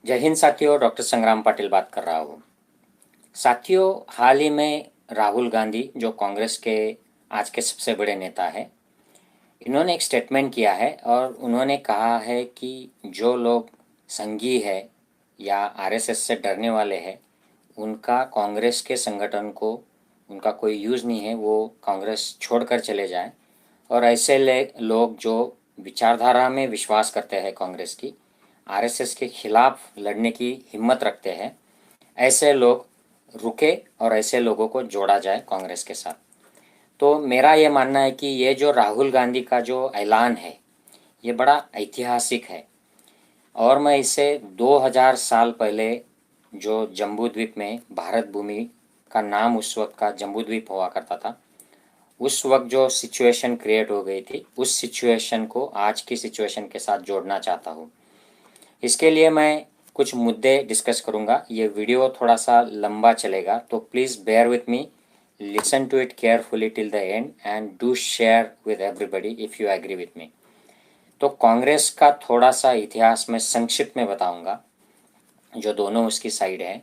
जय हिंद साथियों, डॉक्टर संग्राम पाटिल बात कर रहा हूँ। साथियों, हाल ही में राहुल गांधी जो कांग्रेस के आज के सबसे बड़े नेता हैं, इन्होंने एक स्टेटमेंट किया है और उन्होंने कहा है कि जो लोग संघी है या आरएसएस से डरने वाले हैं, उनका कांग्रेस के संगठन को उनका कोई यूज़ नहीं है, वो कांग्रेस छोड़कर चले जाएं। और ऐसे लोग जो विचारधारा में विश्वास करते हैं कांग्रेस की, आरएसएस के खिलाफ लड़ने की हिम्मत रखते हैं, ऐसे लोग रुके और ऐसे लोगों को जोड़ा जाए कांग्रेस के साथ। तो मेरा ये मानना है कि ये जो राहुल गांधी का जो ऐलान है, ये बड़ा ऐतिहासिक है। और मैं इसे 2000 साल पहले जो जम्बूद्वीप में भारत भूमि का नाम उस वक्त का जम्बूद्वीप हुआ करता था, उस वक्त जो सिचुएशन क्रिएट हो गई थी, उस सिचुएशन को आज की सिचुएशन के साथ जोड़ना चाहता हूँ। इसके लिए मैं कुछ मुद्दे डिस्कस करूँगा। ये वीडियो थोड़ा सा लंबा चलेगा, तो please bear with me, listen to it carefully till the end and do share with everybody if you agree with me. तो कांग्रेस का थोड़ा सा इतिहास में संक्षिप्त में बताऊंगा, जो दोनों उसकी साइड है।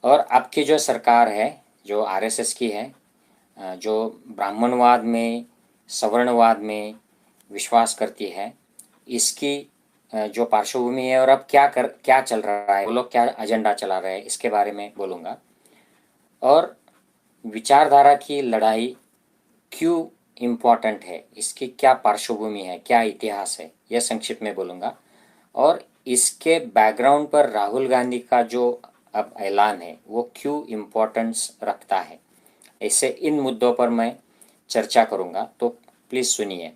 और अब की जो सरकार है, जो आरएसएस की है, जो ब्राह्मणवाद में, सवर्णवाद में विश्वास करती है, इसकी जो पार्श्वभूमि है और अब क्या चल रहा है, वो लोग क्या एजेंडा चला रहे हैं, इसके बारे में बोलूँगा। और विचारधारा की लड़ाई क्यों इम्पोर्टेंट है, इसकी क्या पार्श्वभूमि है, क्या इतिहास है, यह संक्षिप्त में बोलूँगा। और इसके बैकग्राउंड पर राहुल गांधी का जो अब ऐलान है, वो क्यों इम्पोर्टेंस रखता है, ऐसे इन मुद्दों पर मैं चर्चा करूँगा, तो प्लीज़ सुनिए।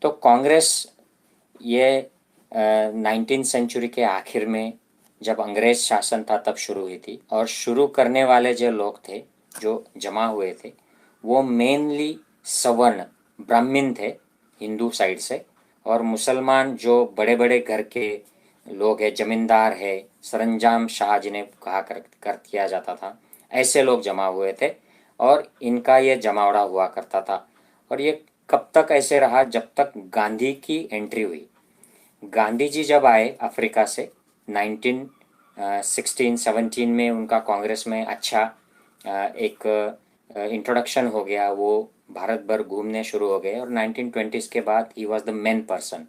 तो कांग्रेस ये 19th सेंचुरी के आखिर में जब अंग्रेज शासन था तब शुरू हुई थी। और शुरू करने वाले जो लोग थे, जो जमा हुए थे, वो मेनली सवर्ण ब्राह्मण थे हिंदू साइड से, और मुसलमान जो बड़े बड़े घर के लोग हैं, जमींदार है, सरंजाम शाह जिन्हें कहा कर किया जाता था, ऐसे लोग जमा हुए थे। और इनका ये जमावड़ा हुआ करता था। और ये कब तक ऐसे रहा, जब तक गांधी की एंट्री हुई। गांधी जी जब आए अफ्रीका से 1916-17 में, उनका कांग्रेस में अच्छा एक इंट्रोडक्शन हो गया, वो भारत भर घूमने शुरू हो गए और 1920s के बाद he was the main person.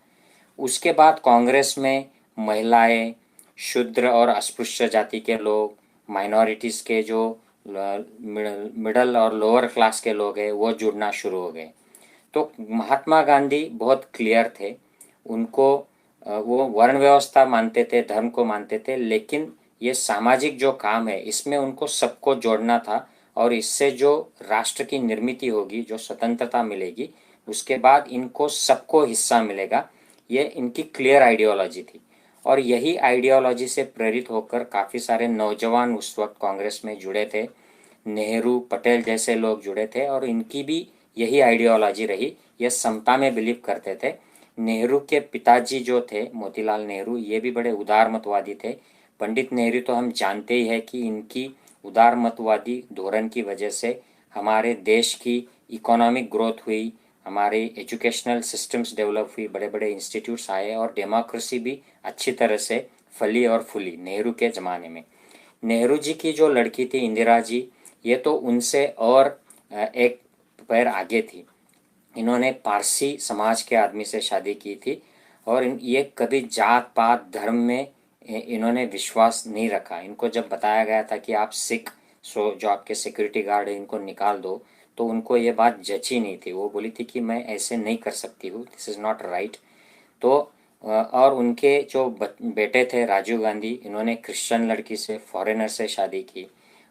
उसके बाद कांग्रेस में महिलाएं, शूद्र और अस्पृश्य जाति के लोग, माइनॉरिटीज़ के जो मिडल और लोअर क्लास के लोग हैं, वो जुड़ना शुरू हो गए। तो महात्मा गांधी बहुत क्लियर थे। उनको वो वर्ण व्यवस्था मानते थे, धर्म को मानते थे, लेकिन ये सामाजिक जो काम है, इसमें उनको सबको जोड़ना था। और इससे जो राष्ट्र की निर्मित होगी, जो स्वतंत्रता मिलेगी, उसके बाद इनको सबको हिस्सा मिलेगा, ये इनकी क्लियर आइडियोलॉजी थी। और यही आइडियोलॉजी से प्रेरित होकर काफ़ी सारे नौजवान उस वक्त कांग्रेस में जुड़े थे। नेहरू, पटेल जैसे लोग जुड़े थे और इनकी भी यही आइडियोलॉजी रही। ये समता में बिलीव करते थे। नेहरू के पिताजी जो थे मोतीलाल नेहरू, ये भी बड़े उदारमतवादी थे। पंडित नेहरू तो हम जानते ही है कि इनकी उदारमतवादी धोरण की वजह से हमारे देश की इकोनॉमिक ग्रोथ हुई, हमारे एजुकेशनल सिस्टम्स डेवलप हुई, बड़े बड़े इंस्टीट्यूट्स आए और डेमोक्रेसी भी अच्छी तरह से फली और फूली नेहरू के ज़माने में। नेहरू जी की जो लड़की थी इंदिरा जी, ये तो उनसे और एक पैर आगे थी। इन्होंने पारसी समाज के आदमी से शादी की थी और ये कभी जात पात धर्म में इन्होंने विश्वास नहीं रखा। इनको जब बताया गया था कि आप सिख, सो जो आपके सिक्योरिटी गार्ड है इनको निकाल दो, तो उनको ये बात जची नहीं थी। वो बोली थी कि मैं ऐसे नहीं कर सकती हूँ, दिस इज़ नॉट राइट। तो और उनके जो बेटे थे राजीव गांधी, इन्होंने क्रिश्चियन लड़की से, फॉरेनर से शादी की।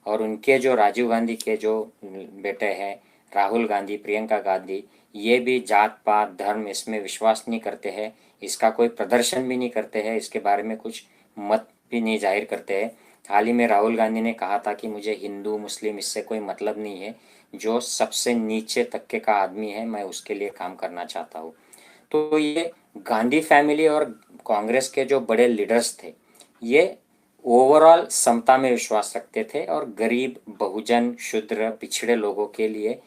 और उनके जो राजीव गांधी के जो बेटे हैं राहुल गांधी, प्रियंका गांधी, ये भी जात पात धर्म इसमें विश्वास नहीं करते हैं, इसका कोई प्रदर्शन भी नहीं करते हैं, इसके बारे में कुछ मत भी नहीं जाहिर करते हैं। हाल ही में राहुल गांधी ने कहा था कि मुझे हिंदू मुस्लिम इससे कोई मतलब नहीं है, जो सबसे नीचे तबके का आदमी है, मैं उसके लिए काम करना चाहता हूँ। तो ये गांधी फैमिली और कांग्रेस के जो बड़े लीडर्स थे, ये ओवरऑल समता में विश्वास रखते थे और गरीब, बहुजन, शूद्र, पिछड़े लोगों के लिए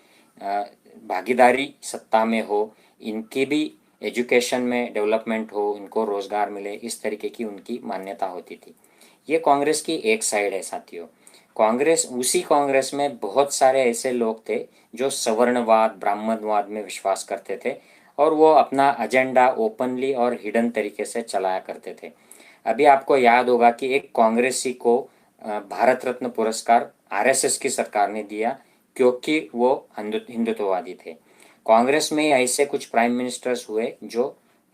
भागीदारी सत्ता में हो, इनकी भी एजुकेशन में डेवलपमेंट हो, इनको रोज़गार मिले, इस तरीके की उनकी मान्यता होती थी। ये कांग्रेस की एक साइड है साथियों। उसी कांग्रेस में बहुत सारे ऐसे लोग थे जो सवर्णवाद, ब्राह्मणवाद में विश्वास करते थे और वो अपना एजेंडा ओपनली और हिडन तरीके से चलाया करते थे। अभी आपको याद होगा कि एक कांग्रेसी को भारत रत्न पुरस्कार आरएसएस की सरकार ने दिया क्योंकि वो हिंदुत्ववादी थे। कांग्रेस में ऐसे कुछ प्राइम मिनिस्टर्स हुए जो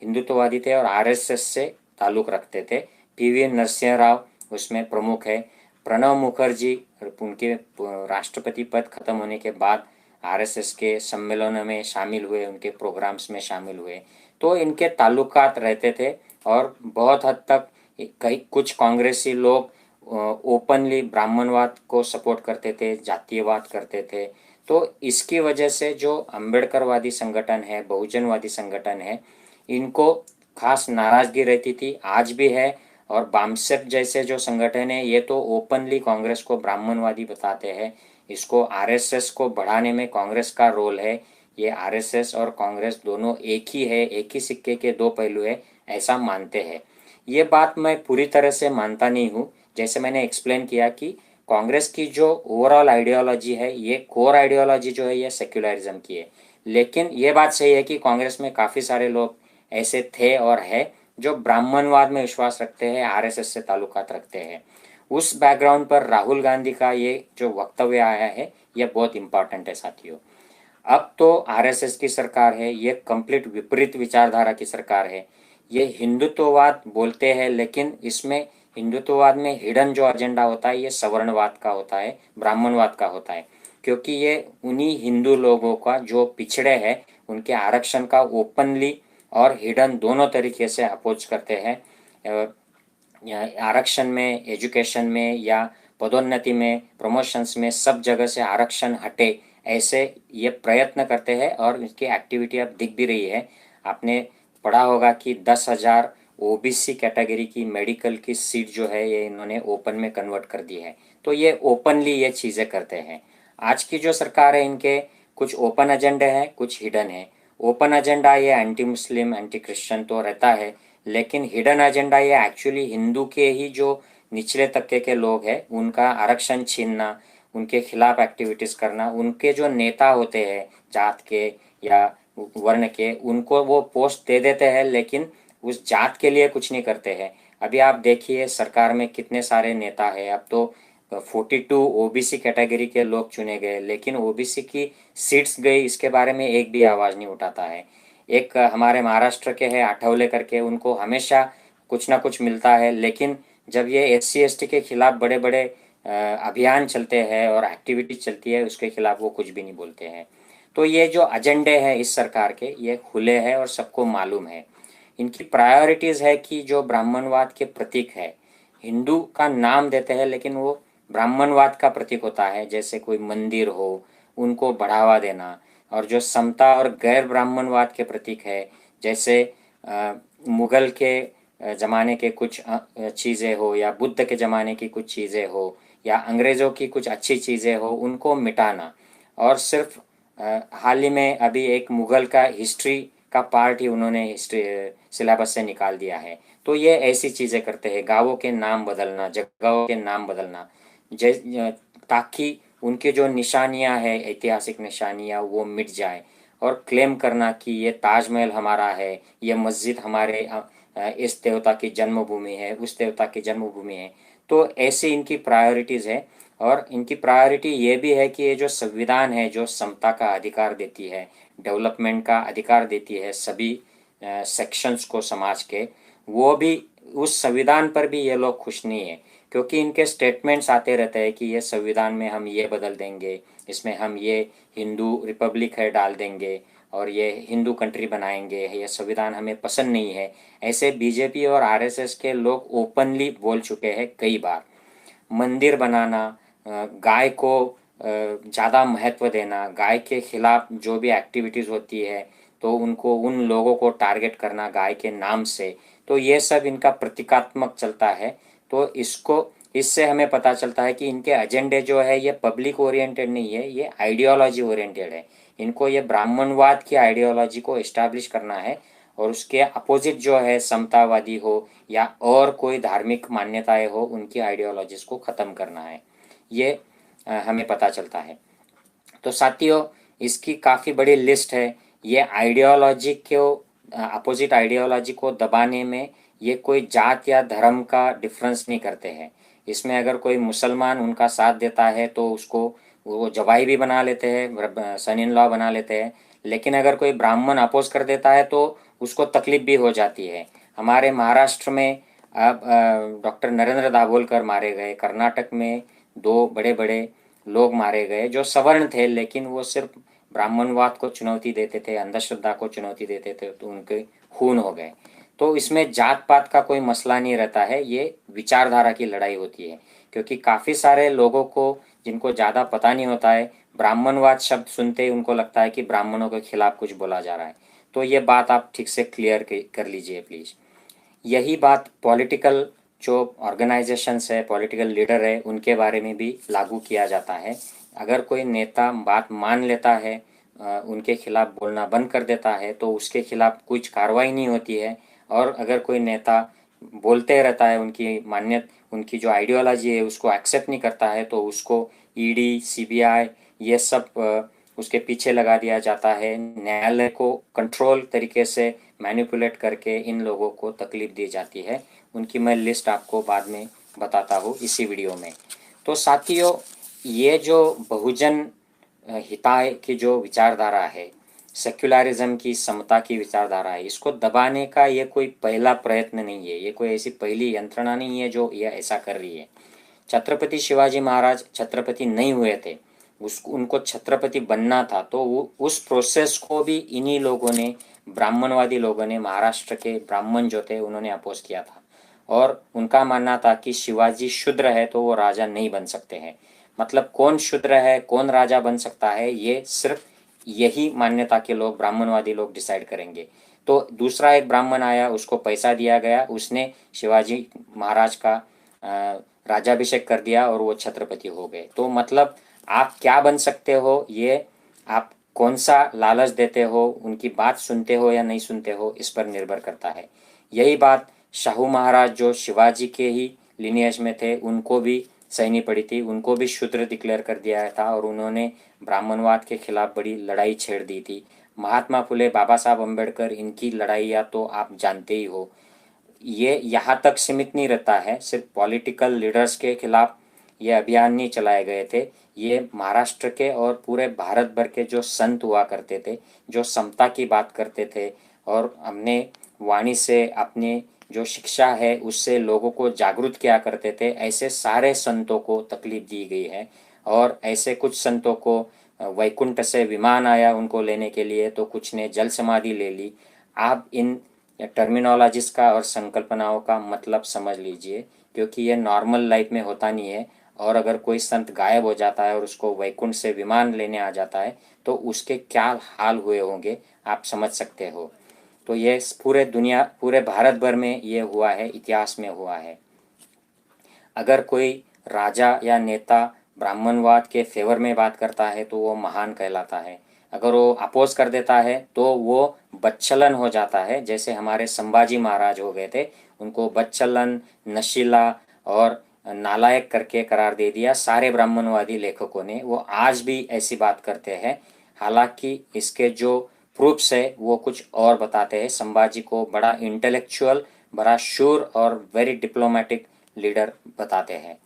हिंदुत्ववादी थे और आरएसएस से ताल्लुक़ रखते थे। पीवी नरसिंह राव उसमें प्रमुख है। प्रणब मुखर्जी उनके राष्ट्रपति पद खत्म होने के बाद आरएसएस के सम्मेलनों में शामिल हुए, उनके प्रोग्राम्स में शामिल हुए, तो इनके ताल्लुकात रहते थे और बहुत हद तक कई कुछ कांग्रेसी लोग ओपनली ब्राह्मणवाद को सपोर्ट करते थे, जातीयवाद करते थे। तो इसकी वजह से जो अम्बेडकरवादी संगठन है, बहुजनवादी संगठन है, इनको खास नाराज़गी रहती थी, आज भी है। और बामसेप जैसे जो संगठन है ये तो ओपनली कांग्रेस को ब्राह्मणवादी बताते हैं। इसको आरएसएस को बढ़ाने में कांग्रेस का रोल है। ये आरएसएस और कांग्रेस दोनों एक ही है, एक ही सिक्के के दो पहलू है, ऐसा मानते हैं। ये बात मैं पूरी तरह से मानता नहीं हूँ। जैसे मैंने एक्सप्लेन किया कि कांग्रेस की जो ओवरऑल आइडियोलॉजी है, ये कोर आइडियोलॉजी जो है ये सेक्युलरिज्म की है। लेकिन ये बात सही है कि कांग्रेस में काफ़ी सारे लोग ऐसे थे और है जो ब्राह्मणवाद में विश्वास रखते हैं, आरएसएस से ताल्लुकात रखते हैं। उस बैकग्राउंड पर राहुल गांधी का ये जो वक्तव्य आया है ये बहुत इम्पॉर्टेंट है साथियों। अब तो आरएसएस की सरकार है, ये कंप्लीट विपरीत विचारधारा की सरकार है। ये हिंदुत्ववाद बोलते हैं लेकिन इसमें हिंदुत्ववाद में हिडन जो एजेंडा होता है ये सवर्णवाद का होता है, ब्राह्मणवाद का होता है। क्योंकि ये उन्हीं हिंदू लोगों का जो पिछड़े हैं उनके आरक्षण का ओपनली और हिडन दोनों तरीके से अपोज करते हैं। आरक्षण में, एजुकेशन में या पदोन्नति में, प्रमोशंस में, सब जगह से आरक्षण हटे, ऐसे ये प्रयत्न करते हैं और इसकी एक्टिविटी अब दिख भी रही है। आपने पढ़ा होगा कि 10,000 ओबीसी कैटेगरी की मेडिकल की सीट जो है ये इन्होंने ओपन में कन्वर्ट कर दी है। तो ये ओपनली ये चीज़ें करते हैं। आज की जो सरकार है इनके कुछ ओपन एजेंडे हैं, कुछ हिडन है। ओपन एजेंडा ये एंटी मुस्लिम, एंटी क्रिश्चियन तो रहता है, लेकिन हिडन एजेंडा ये एक्चुअली हिंदू के ही जो निचले तबके के लोग हैं उनका आरक्षण छीनना, उनके खिलाफ एक्टिविटीज़ करना, उनके जो नेता होते हैं जात के या वर्ण के, उनको वो पोस्ट दे देते हैं लेकिन उस जात के लिए कुछ नहीं करते हैं। अभी आप देखिए सरकार में कितने सारे नेता हैं। अब तो 42 ओबीसी कैटेगरी के लोग चुने गए लेकिन ओबीसी की सीट्स गई इसके बारे में एक भी आवाज़ नहीं उठाता है। एक हमारे महाराष्ट्र के हैं आठवले करके, उनको हमेशा कुछ ना कुछ मिलता है, लेकिन जब ये एससी एसटी के खिलाफ बड़े बड़े अभियान चलते हैं और एक्टिविटी चलती है उसके खिलाफ वो कुछ भी नहीं बोलते हैं। तो ये जो एजेंडे हैं इस सरकार के ये खुले हैं और सबको मालूम है। इनकी प्रायोरिटीज़ है कि जो ब्राह्मणवाद के प्रतीक है, हिंदू का नाम देते हैं लेकिन वो ब्राह्मणवाद का प्रतीक होता है, जैसे कोई मंदिर हो उनको बढ़ावा देना। और जो समता और गैर ब्राह्मणवाद के प्रतीक है, जैसे मुग़ल के ज़माने के कुछ चीज़ें हो या बुद्ध के ज़माने की कुछ चीज़ें हो या अंग्रेज़ों की कुछ अच्छी चीज़ें हो, उनको मिटाना। और सिर्फ हाल ही में अभी एक मुग़ल का हिस्ट्री का पार्ट ही उन्होंने हिस्ट्री सिलेबस से निकाल दिया है। तो ये ऐसी चीज़ें करते हैं, गाँवों के नाम बदलना, जगहों के नाम बदलना, ताकि उनके जो निशानियां हैं, ऐतिहासिक निशानियां, वो मिट जाए। और क्लेम करना कि ये ताजमहल हमारा है, ये मस्जिद हमारे इस देवता की जन्मभूमि है, उस देवता की जन्मभूमि है। तो ऐसी इनकी प्रायोरिटीज़ है। और इनकी प्रायोरिटी ये भी है कि ये जो संविधान है जो समता का अधिकार देती है, डेवलपमेंट का अधिकार देती है सभी सेक्शंस को समाज के, वो भी उस संविधान पर भी ये लोग खुश नहीं है। क्योंकि इनके स्टेटमेंट्स आते रहते हैं कि ये संविधान में हम ये बदल देंगे, इसमें हम ये हिंदू रिपब्लिक है डाल देंगे और ये हिंदू कंट्री बनाएंगे, ये संविधान हमें पसंद नहीं है। ऐसे बीजेपी और आरएसएस के लोग ओपनली बोल चुके हैं कई बार। मंदिर बनाना, गाय को ज़्यादा महत्व देना, गाय के खिलाफ जो भी एक्टिविटीज़ होती है तो उनको, उन लोगों को टारगेट करना गाय के नाम से, तो ये सब इनका प्रतीकात्मक चलता है। तो इससे हमें पता चलता है कि इनके एजेंडे जो है ये पब्लिक ओरिएंटेड नहीं है, ये आइडियोलॉजी ओरिएंटेड है। इनको ये ब्राह्मणवाद की आइडियोलॉजी को इस्टेब्लिश करना है और उसके अपोजिट जो है समतावादी हो या और कोई धार्मिक मान्यताएं हो, उनकी आइडियोलॉजीज को ख़त्म करना है, ये हमें पता चलता है। तो साथियों, इसकी काफ़ी बड़ी लिस्ट है। ये आइडियोलॉजी को अपोजिट आइडियोलॉजी को दबाने में ये कोई जात या धर्म का डिफरेंस नहीं करते हैं। इसमें अगर कोई मुसलमान उनका साथ देता है तो उसको वो जवाई भी बना लेते हैं, सन इन लॉ बना लेते हैं। लेकिन अगर कोई ब्राह्मण अपोज कर देता है तो उसको तकलीफ भी हो जाती है। हमारे महाराष्ट्र में अब डॉक्टर नरेंद्र दाभोलकर मारे गए, कर्नाटक में दो बड़े बड़े लोग मारे गए जो सवर्ण थे, लेकिन वो सिर्फ ब्राह्मणवाद को चुनौती देते थे, अंधश्रद्धा को चुनौती देते थे, तो उनके खून हो गए। तो इसमें जात पात का कोई मसला नहीं रहता है, ये विचारधारा की लड़ाई होती है। क्योंकि काफ़ी सारे लोगों को जिनको ज़्यादा पता नहीं होता है, ब्राह्मणवाद शब्द सुनते ही उनको लगता है कि ब्राह्मणों के खिलाफ कुछ बोला जा रहा है। तो ये बात आप ठीक से क्लियर कर लीजिए प्लीज़। यही बात पॉलिटिकल जो ऑर्गेनाइजेशंस है, पॉलिटिकल लीडर है, उनके बारे में भी लागू किया जाता है। अगर कोई नेता बात मान लेता है, उनके खिलाफ बोलना बंद कर देता है, तो उसके खिलाफ कुछ कार्रवाई नहीं होती है। और अगर कोई नेता बोलते रहता है, उनकी जो आइडियोलॉजी है उसको एक्सेप्ट नहीं करता है, तो उसको ईडी, सीबीआई ये सब उसके पीछे लगा दिया जाता है। न्यायालय को कंट्रोल तरीके से मैनिपुलेट करके इन लोगों को तकलीफ दी जाती है। उनकी मैं लिस्ट आपको बाद में बताता हूँ इसी वीडियो में। तो साथियों, ये जो बहुजन हिताय की जो विचारधारा है, सेक्युलरिज्म की, समता की विचारधारा है, इसको दबाने का ये कोई पहला प्रयत्न नहीं है, ये कोई ऐसी पहली यंत्रणा नहीं है जो ये ऐसा कर रही है। छत्रपति शिवाजी महाराज छत्रपति नहीं हुए थे, उनको छत्रपति बनना था, तो वो उस प्रोसेस को भी इन्हीं लोगों ने, ब्राह्मणवादी लोगों ने, महाराष्ट्र के ब्राह्मण जो थे उन्होंने अपोज किया था। और उनका मानना था कि शिवाजी शूद्र है तो वो राजा नहीं बन सकते हैं। मतलब कौन शूद्र है, कौन राजा बन सकता है, ये सिर्फ यही मान्यता के लोग, ब्राह्मणवादी लोग डिसाइड करेंगे। तो दूसरा एक ब्राह्मण आया, उसको पैसा दिया गया, उसने शिवाजी महाराज का राजाभिषेक कर दिया और वो छत्रपति हो गए। तो मतलब आप क्या बन सकते हो, ये आप कौन सा लालच देते हो, उनकी बात सुनते हो या नहीं सुनते हो, इस पर निर्भर करता है। यही बात शाहू महाराज जो शिवाजी के ही लिनियज में थे, उनको भी सहनी पड़ी थी, उनको भी शूद्र डिक्लेयर कर दिया था और उन्होंने ब्राह्मणवाद के खिलाफ बड़ी लड़ाई छेड़ दी थी। महात्मा फुले, बाबा साहब अम्बेडकर, इनकी लड़ाइयाँ तो आप जानते ही हो। ये यहाँ तक सीमित नहीं रहता है, सिर्फ पॉलिटिकल लीडर्स के खिलाफ ये अभियान नहीं चलाए गए थे। ये महाराष्ट्र के और पूरे भारत भर के जो संत हुआ करते थे, जो समता की बात करते थे और हमने वाणी से, अपने जो शिक्षा है उससे लोगों को जागरूक किया करते थे, ऐसे सारे संतों को तकलीफ दी गई है। और ऐसे कुछ संतों को वैकुंठ से विमान आया उनको लेने के लिए, तो कुछ ने जल समाधि ले ली। आप इन टर्मिनोलॉजीज का और संकल्पनाओं का मतलब समझ लीजिए, क्योंकि ये नॉर्मल लाइफ में होता नहीं है। और अगर कोई संत गायब हो जाता है और उसको वैकुंठ से विमान लेने आ जाता है, तो उसके क्या हाल हुए होंगे आप समझ सकते हो। तो ये पूरे भारत भर में ये हुआ है, इतिहास में हुआ है। अगर कोई राजा या नेता ब्राह्मणवाद के फेवर में बात करता है तो वो महान कहलाता है। अगर वो अपोज कर देता है तो वो बच्चलन हो जाता है। जैसे हमारे संभाजी महाराज हो गए थे, उनको बच्चलन, नशीला और नालायक करके करार दे दिया सारे ब्राह्मणवादी लेखकों ने। वो आज भी ऐसी बात करते हैं, हालांकि इसके जो प्रूफ्स है वो कुछ और बताते हैं। संभाजी को बड़ा इंटेलेक्चुअल, बड़ा शूर और वेरी डिप्लोमेटिक लीडर बताते हैं।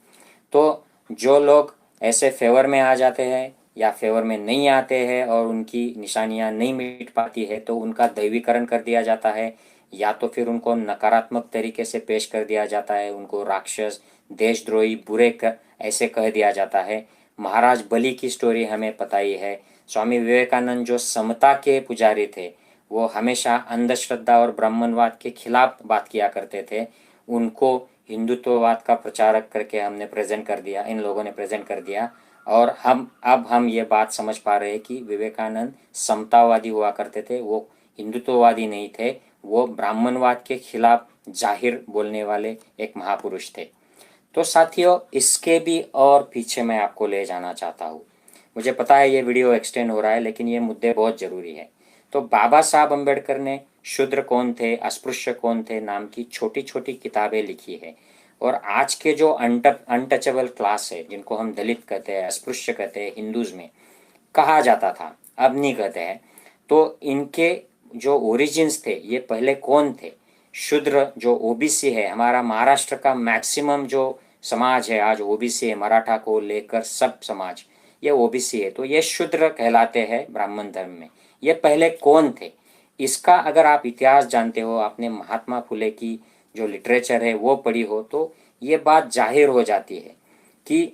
तो जो लोग ऐसे फेवर में आ जाते हैं या फेवर में नहीं आते हैं और उनकी निशानियां नहीं मिट पाती है, तो उनका दैवीकरण कर दिया जाता है, या तो फिर उनको नकारात्मक तरीके से पेश कर दिया जाता है, उनको राक्षस, देशद्रोही, ऐसे कह दिया जाता है। महाराज बलि की स्टोरी हमें पता ही है। स्वामी विवेकानंद जो समता के पुजारी थे, वो हमेशा अंधश्रद्धा और ब्राह्मणवाद के खिलाफ बात किया करते थे। उनको हिंदुत्ववाद का प्रचारक करके हमने प्रेजेंट कर दिया, इन लोगों ने प्रेजेंट कर दिया। और अब हम ये बात समझ पा रहे हैं कि विवेकानंद समतावादी हुआ करते थे, वो हिंदुत्ववादी नहीं थे, वो ब्राह्मणवाद के खिलाफ जाहिर बोलने वाले एक महापुरुष थे। तो साथियों, इसके भी और पीछे मैं आपको ले जाना चाहता हूँ। मुझे पता है ये वीडियो एक्सटेंड हो रहा है, लेकिन ये मुद्दे बहुत ज़रूरी है। तो बाबा साहब अम्बेडकर ने शूद्र कौन थे, अस्पृश्य कौन थे नाम की छोटी छोटी किताबें लिखी है। और आज के जो अनटचेबल क्लास है, जिनको हम दलित कहते हैं, अस्पृश्य कहते हैं, हिंदूज़ में कहा जाता था, अब नहीं कहते हैं। तो इनके जो ओरिजिन्स थे, ये पहले कौन थे? शूद्र जो ओबीसी है, हमारा महाराष्ट्र का मैक्सिमम जो समाज है आज ओबीसी है, मराठा को लेकर सब समाज ये ओबीसी है, तो ये शूद्र कहलाते हैं ब्राह्मण धर्म में। ये पहले कौन थे? इसका अगर आप इतिहास जानते हो, आपने महात्मा फुले की जो लिटरेचर है वो पढ़ी हो, तो ये बात जाहिर हो जाती है कि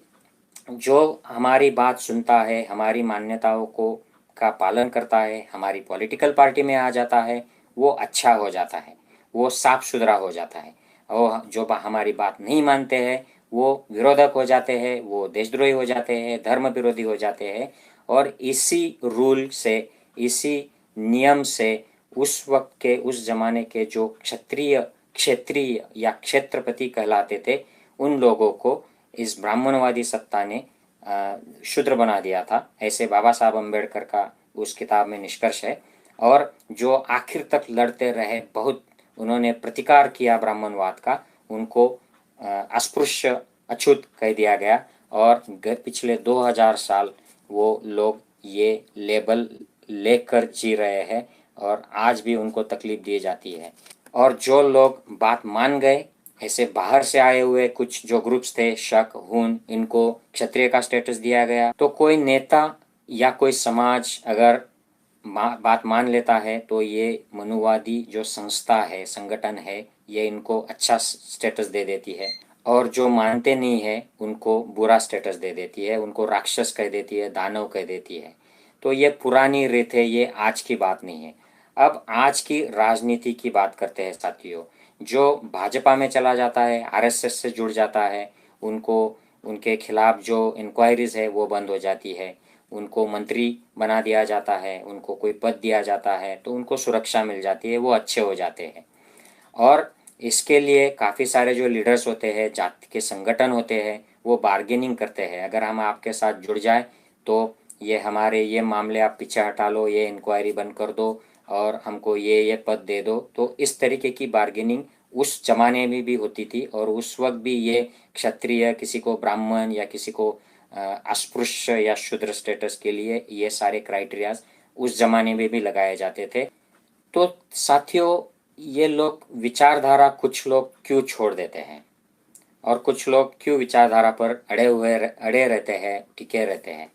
जो हमारी बात सुनता है, हमारी मान्यताओं को का पालन करता है, हमारी पॉलिटिकल पार्टी में आ जाता है, वो अच्छा हो जाता है, वो साफ सुथरा हो जाता है। और जो हमारी बात नहीं मानते हैं वो विरोधक हो जाते हैं, वो देशद्रोही हो जाते हैं, धर्म विरोधी हो जाते हैं। और इसी रूल से, इसी नियम से उस वक्त के, उस जमाने के जो क्षेत्रीय या क्षेत्रपति कहलाते थे, उन लोगों को इस ब्राह्मणवादी सत्ता ने शूद्र बना दिया था। ऐसे बाबा साहब अम्बेडकर का उस किताब में निष्कर्ष है। और जो आखिर तक लड़ते रहे, बहुत उन्होंने प्रतिकार किया ब्राह्मणवाद का, उनको अस्पृश्य, अछूत कह दिया गया। और पिछले 2000 साल वो लोग ये लेबल लेकर जी रहे हैं और आज भी उनको तकलीफ दी जाती है। और जो लोग बात मान गए, ऐसे बाहर से आए हुए कुछ जो ग्रुप्स थे, शक, हून, इनको क्षत्रिय का स्टेटस दिया गया। तो कोई नेता या कोई समाज अगर बात मान लेता है तो ये मनुवादी जो संस्था है, संगठन है, ये इनको अच्छा स्टेटस दे देती है। और जो मानते नहीं है उनको बुरा स्टेटस दे देती है, उनको राक्षस कह देती है, दानव कह देती है। तो ये पुरानी रीत है, ये आज की बात नहीं है। अब आज की राजनीति की बात करते हैं साथियों। जो भाजपा में चला जाता है, आरएसएस से जुड़ जाता है, उनको उनके खिलाफ जो इंक्वायरीज है वो बंद हो जाती है, उनको मंत्री बना दिया जाता है, उनको कोई पद दिया जाता है, तो उनको सुरक्षा मिल जाती है, वो अच्छे हो जाते हैं। और इसके लिए काफ़ी सारे जो लीडर्स होते हैं, जाति के संगठन होते हैं, वो बार्गेनिंग करते हैं। अगर हम आपके साथ जुड़ जाए तो ये हमारे ये मामले आप पीछे हटा लो, ये इंक्वायरी बंद कर दो और हमको ये पद दे दो। तो इस तरीके की बार्गेनिंग उस जमाने में भी होती थी। और उस वक्त भी ये क्षत्रिय, किसी को ब्राह्मण या किसी को अस्पृश्य या शूद्र स्टेटस के लिए ये सारे क्राइटेरियाज उस जमाने में भी लगाए जाते थे। तो साथियों, ये लोग विचारधारा कुछ लोग क्यों छोड़ देते हैं और कुछ लोग क्यों विचारधारा पर अड़े रहते हैं, टिके रहते हैं?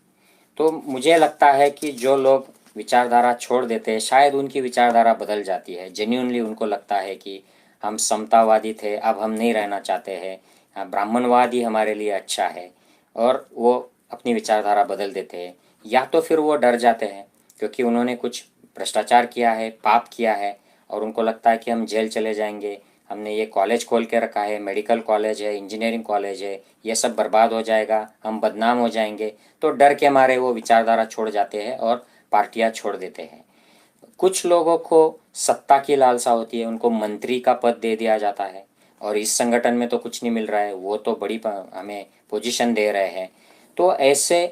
तो मुझे लगता है कि जो लोग विचारधारा छोड़ देते हैं, शायद उनकी विचारधारा बदल जाती है। जेन्युइनली उनको लगता है कि हम समतावादी थे, अब हम नहीं रहना चाहते हैं, ब्राह्मणवाद ही हमारे लिए अच्छा है, और वो अपनी विचारधारा बदल देते हैं। या तो फिर वो डर जाते हैं क्योंकि उन्होंने कुछ भ्रष्टाचार किया है, पाप किया है, और उनको लगता है कि हम जेल चले जाएंगे, हमने ये कॉलेज खोल के रखा है, मेडिकल कॉलेज है, इंजीनियरिंग कॉलेज है, ये सब बर्बाद हो जाएगा, हम बदनाम हो जाएंगे। तो डर के मारे वो विचारधारा छोड़ जाते हैं और पार्टियां छोड़ देते हैं। कुछ लोगों को सत्ता की लालसा होती है, उनको मंत्री का पद दे दिया जाता है, और इस संगठन में तो कुछ नहीं मिल रहा है, वो तो बड़ी हमें पोजीशन दे रहे हैं। तो ऐसे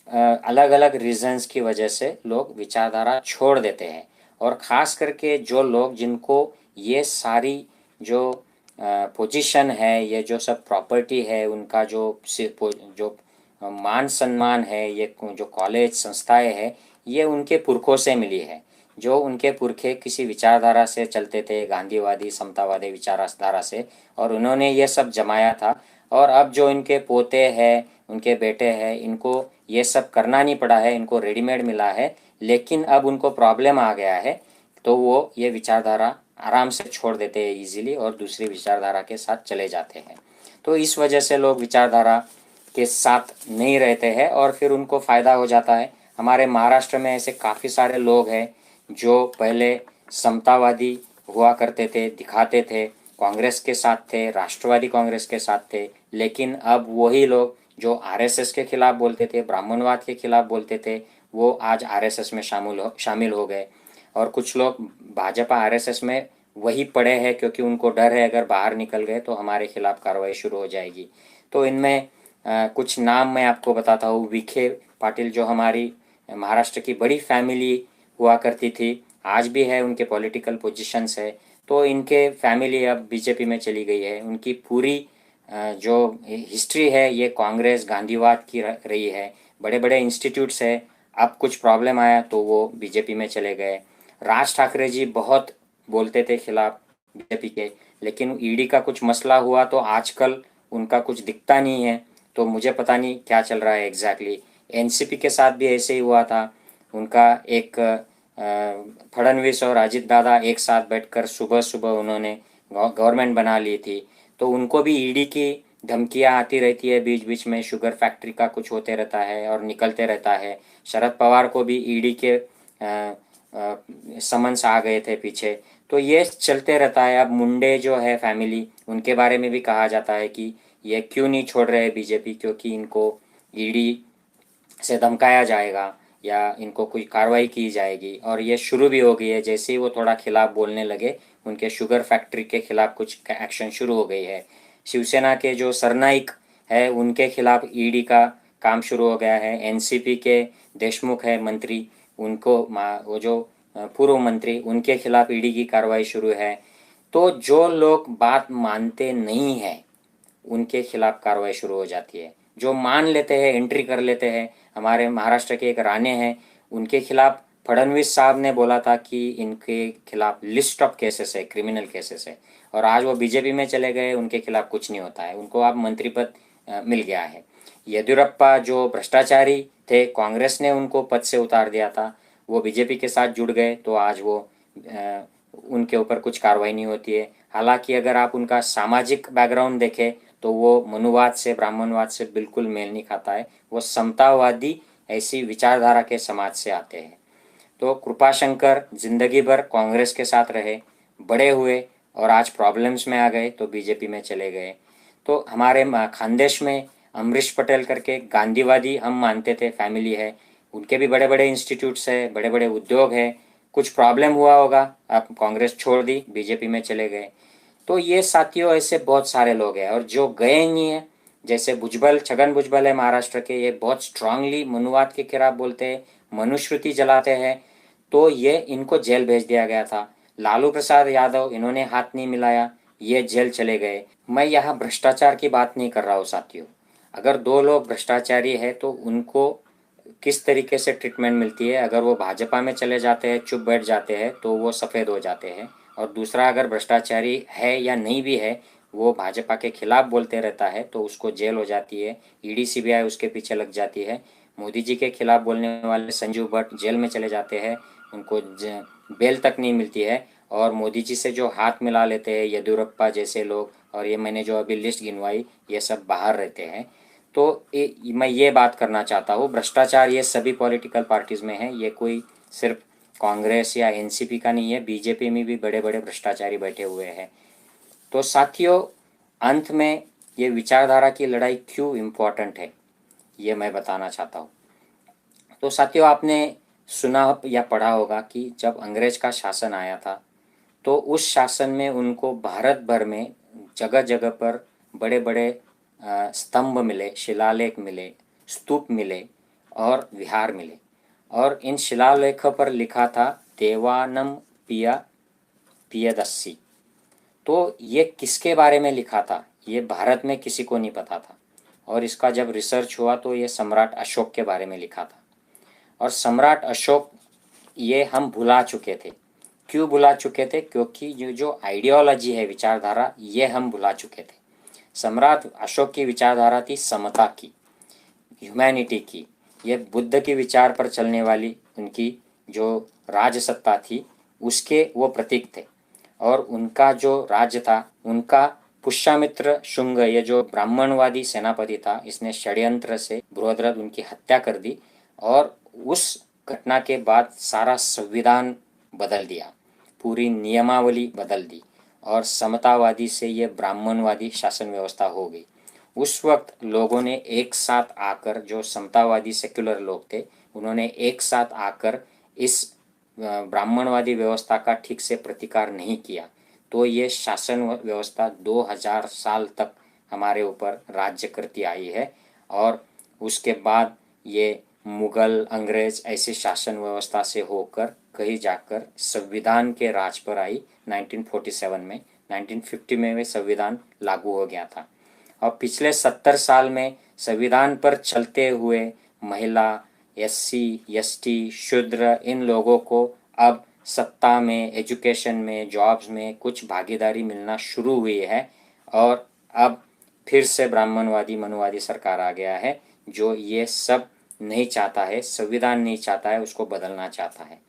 अलग अलग रीजंस की वजह से लोग विचारधारा छोड़ देते हैं। और ख़ास करके जो लोग, जिनको ये सारी जो पोजीशन है, ये जो सब प्रॉपर्टी है, उनका जो मान सम्मान है, ये जो कॉलेज संस्थाएं है, ये उनके पुरखों से मिली है। जो उनके पुरखे किसी विचारधारा से चलते थे, गांधीवादी, समतावादी विचारधारा से, और उन्होंने ये सब जमाया था। और अब जो इनके पोते हैं, उनके बेटे हैं, इनको ये सब करना नहीं पड़ा है, इनको रेडीमेड मिला है। लेकिन अब उनको प्रॉब्लम आ गया है, तो वो ये विचारधारा आराम से छोड़ देते हैं इजीली, और दूसरी विचारधारा के साथ चले जाते हैं। तो इस वजह से लोग विचारधारा के साथ नहीं रहते हैं और फिर उनको फ़ायदा हो जाता है। हमारे महाराष्ट्र में ऐसे काफ़ी सारे लोग हैं जो पहले समतावादी हुआ करते थे, दिखाते थे, कांग्रेस के साथ थे, राष्ट्रवादी कांग्रेस के साथ थे, लेकिन अब वही लोग जो आरएसएस के खिलाफ बोलते थे, ब्राह्मणवाद के खिलाफ बोलते थे, वो आज आरएसएस में शामिल हो गए। और कुछ लोग भाजपा आरएसएस में वही पड़े हैं क्योंकि उनको डर है अगर बाहर निकल गए तो हमारे खिलाफ कार्रवाई शुरू हो जाएगी। तो इनमें कुछ नाम मैं आपको बताता हूँ। विखे पाटिल, जो हमारी महाराष्ट्र की बड़ी फैमिली हुआ करती थी, आज भी है, उनके पॉलिटिकल पोजीशंस है। तो इनके फैमिली अब बीजेपी में चली गई है। उनकी पूरी जो हिस्ट्री है ये कांग्रेस गांधीवाद की रही है। बड़े बड़े इंस्टीट्यूट्स है, अब कुछ प्रॉब्लम आया तो वो बीजेपी में चले गए। राज ठाकरे जी बहुत बोलते थे खिलाफ बीजेपी के, लेकिन ईडी का कुछ मसला हुआ तो आजकल उनका कुछ दिखता नहीं है। तो मुझे पता नहीं क्या चल रहा है एग्जैक्टली। एनसीपी के साथ भी ऐसे ही हुआ था। उनका एक फडणवीस और अजित दादा एक साथ बैठकर सुबह सुबह उन्होंने गवर्नमेंट बना ली थी। तो उनको भी ईडी की धमकियां आती रहती है बीच बीच में। शुगर फैक्ट्री का कुछ होते रहता है और निकलते रहता है। शरद पवार को भी ईडी के समन्स आ गए थे पीछे। तो ये चलते रहता है। अब मुंडे जो है फैमिली, उनके बारे में भी कहा जाता है कि ये क्यों नहीं छोड़ रहे बीजेपी, क्योंकि इनको ईडी से धमकाया जाएगा या इनको कोई कार्रवाई की जाएगी। और ये शुरू भी हो गई है। जैसे ही वो थोड़ा खिलाफ बोलने लगे, उनके शुगर फैक्ट्री के खिलाफ कुछ एक्शन शुरू हो गई है। शिवसेना के जो सरनाइक है उनके खिलाफ ईडी का काम शुरू हो गया है। एनसीपी के देशमुख है मंत्री, उनको वो जो पूर्व मंत्री, उनके खिलाफ ईडी की कार्रवाई शुरू है। तो जो लोग बात मानते नहीं हैं उनके खिलाफ कार्रवाई शुरू हो जाती है। जो मान लेते हैं, एंट्री कर लेते हैं। हमारे महाराष्ट्र के एक राणे हैं, उनके खिलाफ फडणवीस साहब ने बोला था कि इनके खिलाफ लिस्ट ऑफ केसेस है, क्रिमिनल केसेस है, और आज वो बीजेपी में चले गए, उनके खिलाफ कुछ नहीं होता है, उनको अब मंत्री पद मिल गया है। येदियुरप्पा जो भ्रष्टाचारी थे, कांग्रेस ने उनको पद से उतार दिया था, वो बीजेपी के साथ जुड़ गए, तो आज वो उनके ऊपर कुछ कार्रवाई नहीं होती है। हालांकि अगर आप उनका सामाजिक बैकग्राउंड देखें तो वो मनुवाद से, ब्राह्मणवाद से बिल्कुल मेल नहीं खाता है। वो समतावादी ऐसी विचारधारा के समाज से आते हैं। तो कृपाशंकर जिंदगी भर कांग्रेस के साथ रहे, बड़े हुए, और आज प्रॉब्लम्स में आ गए तो बीजेपी में चले गए। तो हमारे खानदेश में अमरीश पटेल करके गांधीवादी हम मानते थे फैमिली है, उनके भी बड़े बड़े इंस्टीट्यूट्स है, बड़े बड़े उद्योग है। कुछ प्रॉब्लम हुआ होगा, आप कांग्रेस छोड़ दी, बीजेपी में चले गए। तो ये साथियों ऐसे बहुत सारे लोग हैं। और जो गए नहीं है, जैसे भुजबल, छगन भुजबल है महाराष्ट्र के, ये बहुत स्ट्रांगली मनुवाद के खिलाफ बोलते हैं, मनुस्मृति जलाते हैं। तो ये इनको जेल भेज दिया गया था। लालू प्रसाद यादव, इन्होंने हाथ नहीं मिलाया, ये जेल चले गए। मैं यहाँ भ्रष्टाचार की बात नहीं कर रहा हूँ साथियों। अगर दो लोग भ्रष्टाचारी है तो उनको किस तरीके से ट्रीटमेंट मिलती है। अगर वो भाजपा में चले जाते हैं, चुप बैठ जाते हैं, तो वो सफ़ेद हो जाते हैं। और दूसरा अगर भ्रष्टाचारी है या नहीं भी है, वो भाजपा के खिलाफ बोलते रहता है, तो उसको जेल हो जाती है। ईडी सीबीआई उसके पीछे लग जाती है। मोदी जी के खिलाफ बोलने वाले संजीव भट्ट जेल में चले जाते हैं, उनको बेल तक नहीं मिलती है। और मोदी जी से जो हाथ मिला लेते हैं येदियुरप्पा जैसे लोग, और ये मैंने जो अभी लिस्ट गिनवाई, ये सब बाहर रहते हैं। तो मैं ये बात करना चाहता हूँ, भ्रष्टाचार ये सभी पॉलिटिकल पार्टीज़ में है। ये कोई सिर्फ कांग्रेस या एनसीपी का नहीं है, बीजेपी में भी बड़े बड़े भ्रष्टाचारी बैठे हुए हैं। तो साथियों, अंत में ये विचारधारा की लड़ाई क्यों इम्पोर्टेंट है, ये मैं बताना चाहता हूँ। तो साथियों, आपने सुना या पढ़ा होगा कि जब अंग्रेज का शासन आया था, तो उस शासन में उनको भारत भर में जगह जगह पर बड़े बड़े स्तंभ मिले, शिलालेख मिले, स्तूप मिले और विहार मिले। और इन शिलालेखों पर लिखा था देवानम पिया पियदस्सी। तो ये किसके बारे में लिखा था, ये भारत में किसी को नहीं पता था। और इसका जब रिसर्च हुआ तो ये सम्राट अशोक के बारे में लिखा था। और सम्राट अशोक ये हम भुला चुके थे। क्यों भुला चुके थे? क्योंकि ये जो आइडियोलॉजी है, विचारधारा, ये हम भुला चुके थे। सम्राट अशोक की विचारधारा थी समता की, ह्यूमैनिटी की। ये बुद्ध के विचार पर चलने वाली उनकी जो राजसत्ता थी, उसके वो प्रतीक थे। और उनका जो राज्य था, उनका पुष्यमित्र शुंग, ये जो ब्राह्मणवादी सेनापति था, इसने षड्यंत्र से बृहद्रथ उनकी हत्या कर दी। और उस घटना के बाद सारा संविधान बदल दिया, पूरी नियमावली बदल दी, और समतावादी से ये ब्राह्मणवादी शासन व्यवस्था हो गई। उस वक्त लोगों ने एक साथ आकर, जो समतावादी सेक्युलर लोग थे, उन्होंने एक साथ आकर इस ब्राह्मणवादी व्यवस्था का ठीक से प्रतिकार नहीं किया। तो ये शासन व्यवस्था 2000 साल तक हमारे ऊपर राज्य करती आई है। और उसके बाद ये मुगल, अंग्रेज ऐसी शासन व्यवस्था से होकर कहीं जाकर संविधान के राज पर आई 1947 में। 1950 में वे संविधान लागू हो गया था और पिछले 70 साल में संविधान पर चलते हुए महिला, एससी, एसटी, शूद्र इन लोगों को अब सत्ता में, एजुकेशन में, जॉब्स में कुछ भागीदारी मिलना शुरू हुई है और अब फिर से ब्राह्मणवादी मनुवादी सरकार आ गया है जो ये सब नहीं चाहता है, संविधान नहीं चाहता है, उसको बदलना चाहता है।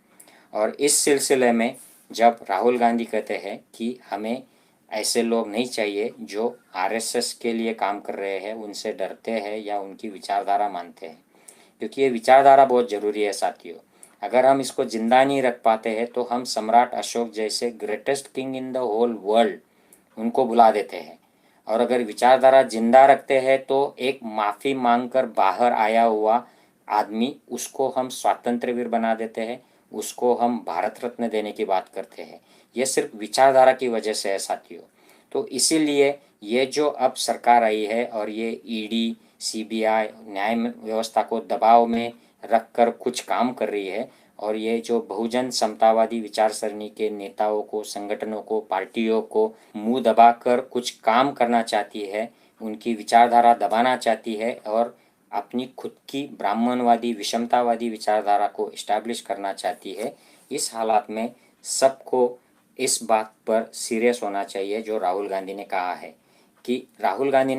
और इस सिलसिले में जब राहुल गांधी कहते हैं कि हमें ऐसे लोग नहीं चाहिए जो आरएसएस के लिए काम कर रहे हैं, उनसे डरते हैं या उनकी विचारधारा मानते हैं, क्योंकि ये विचारधारा बहुत ज़रूरी है साथियों। अगर हम इसको जिंदा नहीं रख पाते हैं तो हम सम्राट अशोक जैसे greatest king in the whole world उनको बुला देते हैं। और अगर विचारधारा जिंदा रखते हैं तो एक माफ़ी मांगकर बाहर आया हुआ आदमी, उसको हम स्वातंत्र्य वीर बना देते हैं, उसको हम भारत रत्न देने की बात करते हैं। ये सिर्फ विचारधारा की वजह से है साथियों। तो इसीलिए ये जो अब सरकार आई है और ये ईडी, सीबीआई न्याय व्यवस्था को दबाव में रखकर कुछ काम कर रही है और ये जो बहुजन समतावादी विचारसरणी के नेताओं को, संगठनों को, पार्टियों को मुंह दबाकर कुछ काम करना चाहती है, उनकी विचारधारा दबाना चाहती है और अपनी खुद की ब्राह्मणवादी विषमतावादी विचारधारा को इस्टेब्लिश करना चाहती है। इस हालात में सबको इस बात पर सीरियस होना चाहिए जो राहुल गांधी ने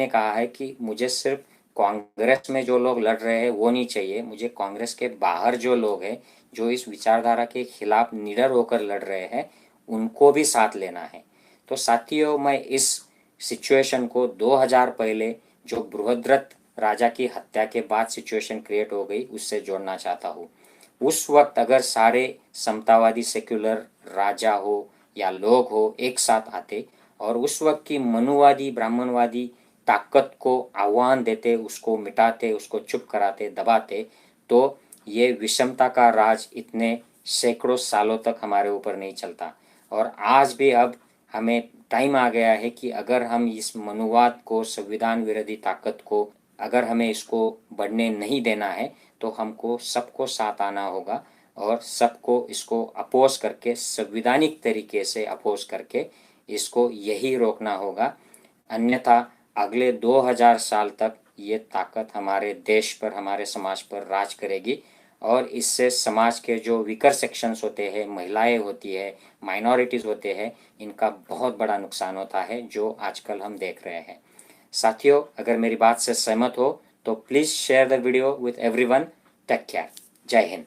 कहा है कि मुझे सिर्फ कांग्रेस में जो लोग लड़ रहे हैं वो नहीं चाहिए, मुझे कांग्रेस के बाहर जो लोग हैं जो इस विचारधारा के खिलाफ निडर होकर लड़ रहे हैं उनको भी साथ लेना है। तो साथियों, मैं इस सिचुएशन को 2000 पहले जो बृहद्रथ राजा की हत्या के बाद सिचुएशन क्रिएट हो गई उससे जोड़ना चाहता हूँ। उस वक्त अगर सारे समतावादी सेक्युलर राजा हो या लोग हो एक साथ आते और उस वक्त की मनुवादी ब्राह्मणवादी ताकत को आह्वान देते, उसको मिटाते, उसको चुप कराते, दबाते, तो ये विषमता का राज इतने सैकड़ों सालों तक हमारे ऊपर नहीं चलता। और आज भी अब हमें टाइम आ गया है कि अगर हम इस मनुवाद को, संविधान विरोधी ताकत को, अगर हमें इसको बढ़ने नहीं देना है तो हमको सबको साथ आना होगा और सबको इसको अपोज करके, संवैधानिक तरीके से अपोज करके इसको यही रोकना होगा। अन्यथा अगले 2000 साल तक ये ताकत हमारे देश पर, हमारे समाज पर राज करेगी और इससे समाज के जो वीकर सेक्शंस होते हैं, महिलाएं होती है, माइनॉरिटीज़ होते हैं, इनका बहुत बड़ा नुकसान होता है जो आजकल हम देख रहे हैं। साथियों, अगर मेरी बात से सहमत हो तो please share the video with everyone. Take care. जय हिंद।